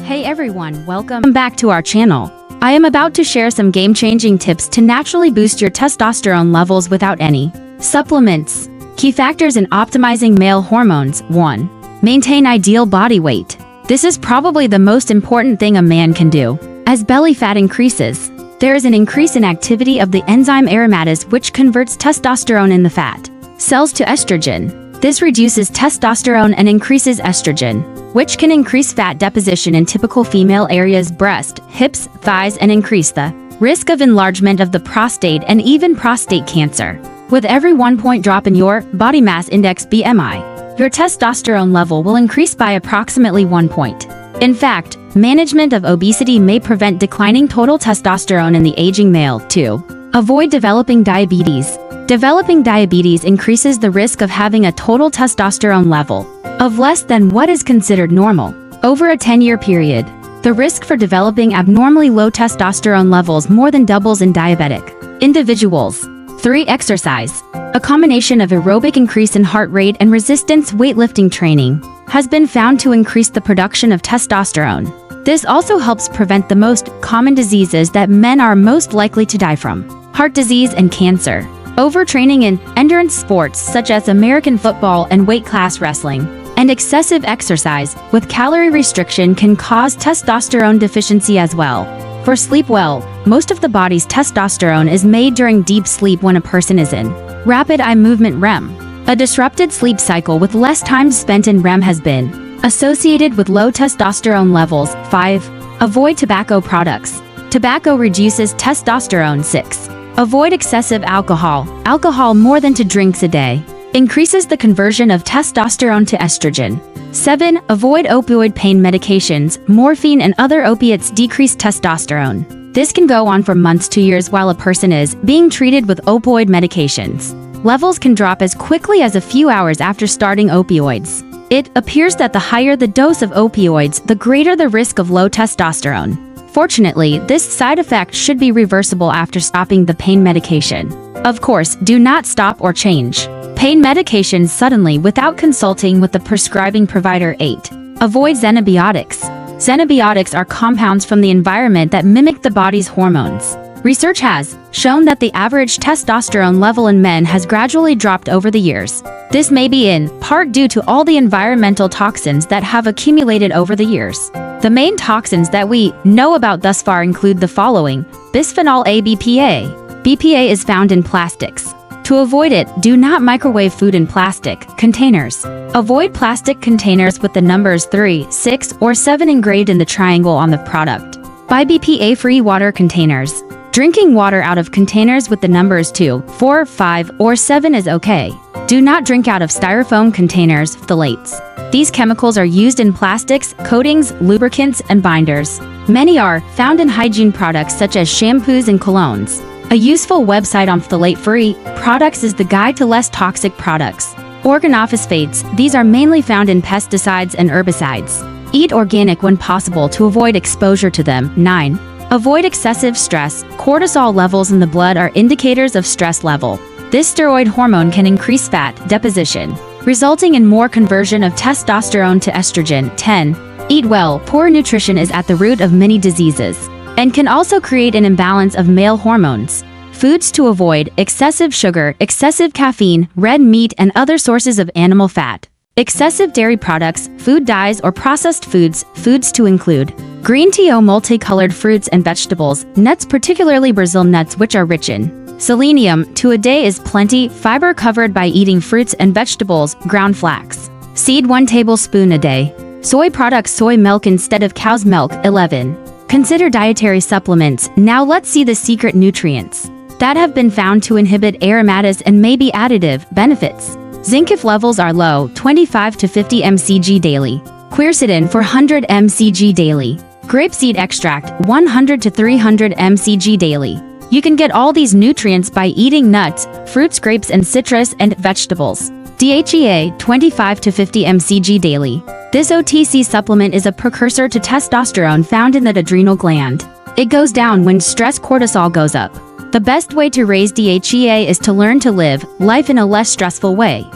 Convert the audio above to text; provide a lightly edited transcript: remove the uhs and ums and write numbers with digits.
Hey everyone, welcome back to our channel. I am about to share some game-changing tips to naturally boost your testosterone levels without any supplements. Key factors in optimizing male hormones. 1. Maintain ideal body weight. This is probably the most important thing a man can do. As belly fat increases, there is an increase in activity of the enzyme aromatase, which converts testosterone in the fat cells to estrogen. This reduces testosterone and increases estrogen, which can increase fat deposition in typical female areas: breast, hips, thighs, and increase the risk of enlargement of the prostate and even prostate cancer. With every 1-point drop in your body mass index (BMI), your testosterone level will increase by approximately 1 point. In fact, management of obesity may prevent declining total testosterone in the aging male. 2. Avoid developing diabetes. Developing diabetes increases the risk of having a total testosterone level of less than what is considered normal. Over a 10-year period, the risk for developing abnormally low testosterone levels more than doubles in diabetic individuals. 3. Exercise. A combination of aerobic increase in heart rate and resistance weightlifting training has been found to increase the production of testosterone. This also helps prevent the most common diseases that men are most likely to die from: heart disease and cancer. Overtraining in endurance sports such as American football and weight class wrestling, and excessive exercise with calorie restriction can cause testosterone deficiency as well. For sleep well, most of the body's testosterone is made during deep sleep when a person is in rapid eye movement (REM). A disrupted sleep cycle with less time spent in REM has been associated with low testosterone levels. 5. Avoid tobacco products. Tobacco reduces testosterone. 6. Avoid excessive alcohol. Alcohol more than 2 drinks a day increases the conversion of testosterone to estrogen. 7. Avoid opioid pain medications. Morphine and other opiates decrease testosterone. This can go on for months to years while a person is being treated with opioid medications. Levels can drop as quickly as a few hours after starting opioids. It appears that the higher the dose of opioids, the greater the risk of low testosterone. Fortunately, this side effect should be reversible after stopping the pain medication. Of course, do not stop or change pain medications suddenly without consulting with the prescribing provider. 8. Avoid xenobiotics. Xenobiotics are compounds from the environment that mimic the body's hormones. Research has shown that the average testosterone level in men has gradually dropped over the years. This may be in part due to all the environmental toxins that have accumulated over the years. The main toxins that we know about thus far include the following: bisphenol A, BPA. BPA is found in plastics. To avoid it, do not microwave food in plastic containers. Avoid plastic containers with the numbers 3, 6, or 7 engraved in the triangle on the product. Buy BPA-free water containers. Drinking water out of containers with the numbers 2, 4, 5, or 7 is okay. Do not drink out of styrofoam containers. Phthalates. These chemicals are used in plastics, coatings, lubricants, and binders. Many are found in hygiene products such as shampoos and colognes. A useful website on phthalate-free products is the Guide to Less Toxic Products. Organophosphates. These are mainly found in pesticides and herbicides. Eat organic when possible to avoid exposure to them. 9. Avoid excessive stress. Cortisol levels in the blood are indicators of stress level. This steroid hormone can increase fat deposition, resulting in more conversion of testosterone to estrogen. 10. Eat well. Poor nutrition is at the root of many diseases and can also create an imbalance of male hormones. Foods to avoid: excessive sugar, excessive caffeine, red meat, and other sources of animal fat. Excessive dairy products, food dyes, or processed foods. Foods to include green tea, multicolored fruits and vegetables, nuts, particularly Brazil nuts, which are rich in selenium. 2 a day is plenty. Fiber covered by eating fruits and vegetables. Ground flax seed 1 tablespoon a day. Soy products: soy milk instead of cow's milk. 11. Consider dietary supplements. Now let's see the secret nutrients that have been found to inhibit aromatase and may be additive benefits. Zinc if levels are low, 25 to 50 mcg daily. Quercetin 400 mcg daily. Grapeseed extract 100 to 300 mcg daily. You can get all these nutrients by eating nuts, fruits, grapes, and citrus, and vegetables. DHEA 25 to 50 mcg daily. This OTC supplement is a precursor to testosterone found in the adrenal gland. It goes down when stress cortisol goes up. The best way to raise DHEA is to learn to live life in a less stressful way.